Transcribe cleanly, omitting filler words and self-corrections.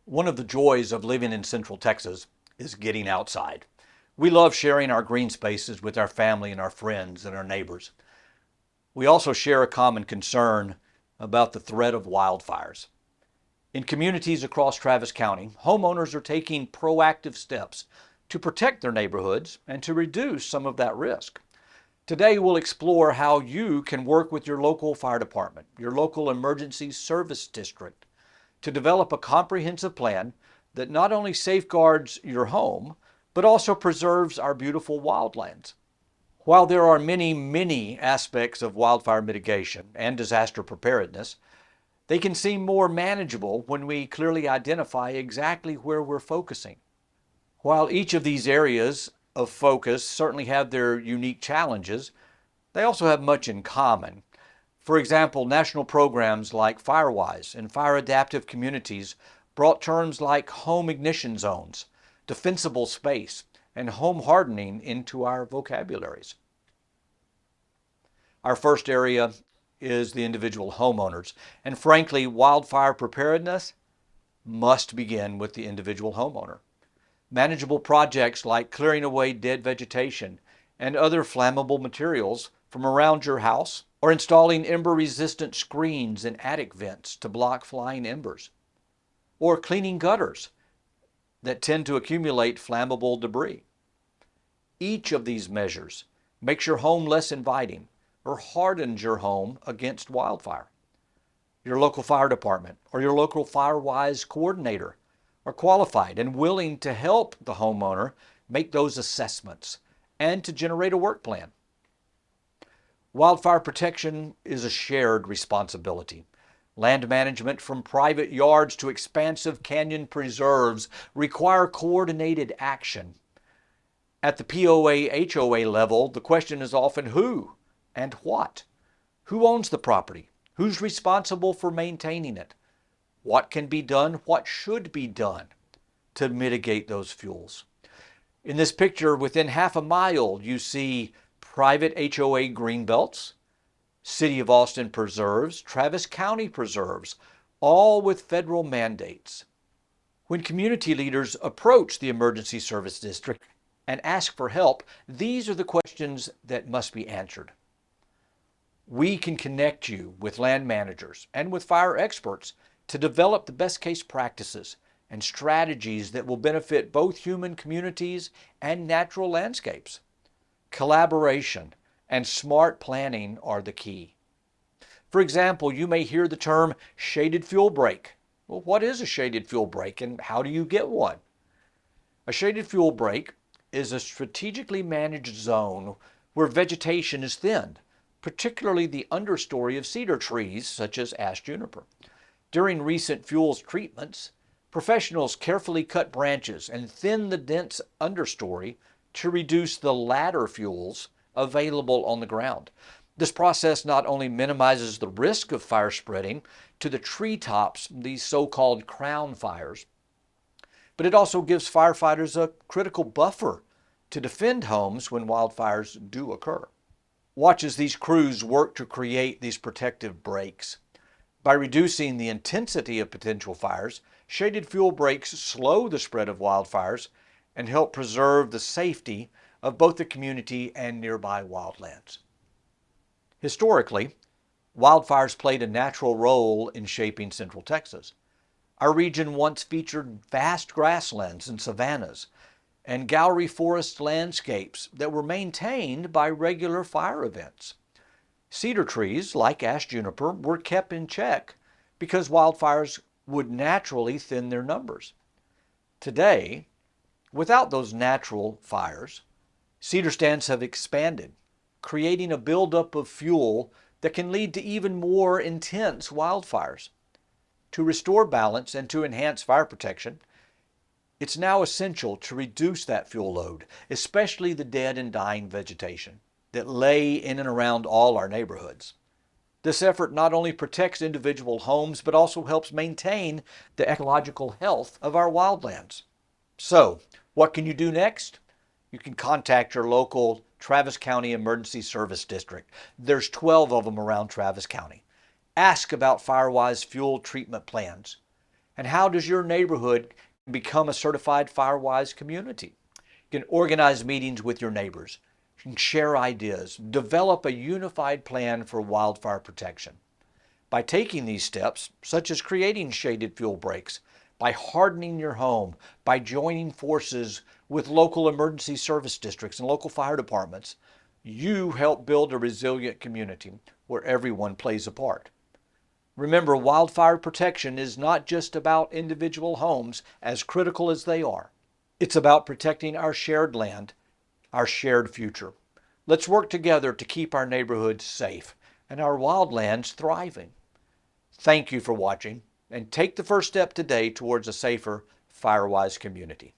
One of the joys of living in Central Texas is getting outside. We love sharing our green spaces with our family and our friends and our neighbors. We also share a common concern about the threat of wildfires. In communities across Travis County, homeowners are taking proactive steps to protect their neighborhoods and to reduce some of that risk. Today, we'll explore how you can work with your local fire department, your local emergency service district, to develop a comprehensive plan that not only safeguards your home, but also preserves our beautiful wildlands. While there are many aspects of wildfire mitigation and disaster preparedness, they can seem more manageable when we clearly identify exactly where we're focusing. While each of these areas of focus certainly have their unique challenges, they also have much in common. For example, national programs like Firewise and fire adaptive communities brought terms like home ignition zones, defensible space, and home hardening into our vocabularies. Our first area is the individual homeowners, and frankly, wildfire preparedness must begin with the individual homeowner. Manageable projects like clearing away dead vegetation and other flammable materials from around your house, or installing ember-resistant screens in attic vents to block flying embers, or cleaning gutters that tend to accumulate flammable debris. Each of these measures makes your home less inviting or hardens your home against wildfire. Your local fire department or your local Firewise coordinator are qualified and willing to help the homeowner make those assessments and to generate a work plan. Wildfire protection is a shared responsibility. Land management from private yards to expansive canyon preserves require coordinated action. At the POA/HOA level, the question is often who and what. Who owns the property? Who's responsible for maintaining it? What can be done? What should be done to mitigate those fuels? In this picture, within half a mile, you see private HOA greenbelts, City of Austin preserves, Travis County preserves, all with federal mandates. When community leaders approach the emergency service district and ask for help, these are the questions that must be answered. We can connect you with land managers and with fire experts to develop the best case practices and strategies that will benefit both human communities and natural landscapes. Collaboration and smart planning are the key. For example, you may hear the term shaded fuel break. Well, what is a shaded fuel break and how do you get one? A shaded fuel break is a strategically managed zone where vegetation is thinned, particularly the understory of cedar trees such as ash juniper. During recent fuels treatments, professionals carefully cut branches and thin the dense understory to reduce the ladder fuels available on the ground. This process not only minimizes the risk of fire spreading to the treetops, these so-called crown fires, but it also gives firefighters a critical buffer to defend homes when wildfires do occur. Watch as these crews work to create these protective breaks. By reducing the intensity of potential fires, shaded fuel breaks slow the spread of wildfires and help preserve the safety of both the community and nearby wildlands. Historically, wildfires played a natural role in shaping Central Texas. Our region once featured vast grasslands and savannas and gallery forest landscapes that were maintained by regular fire events. Cedar trees, like ash juniper, were kept in check because wildfires would naturally thin their numbers. Today, without those natural fires, cedar stands have expanded, creating a buildup of fuel that can lead to even more intense wildfires. To restore balance and to enhance fire protection, it's now essential to reduce that fuel load, especially the dead and dying vegetation that lay in and around all our neighborhoods. This effort not only protects individual homes, but also helps maintain the ecological health of our wildlands. So, what can you do next? You can contact your local Travis County Emergency Service District. There's 12 of them around Travis County. Ask about Firewise fuel treatment plans And how does your neighborhood become a certified Firewise community? You can organize meetings with your neighbors. You can share ideas, develop a unified plan for wildfire protection. By taking these steps, such as creating shaded fuel breaks, by hardening your home, by joining forces with local emergency service districts and local fire departments, you help build a resilient community where everyone plays a part. Remember, wildfire protection is not just about individual homes, as critical as they are. It's about protecting our shared land, our shared future. Let's work together to keep our neighborhoods safe and our wildlands thriving. Thank you for watching, and take the first step today towards a safer, Firewise community.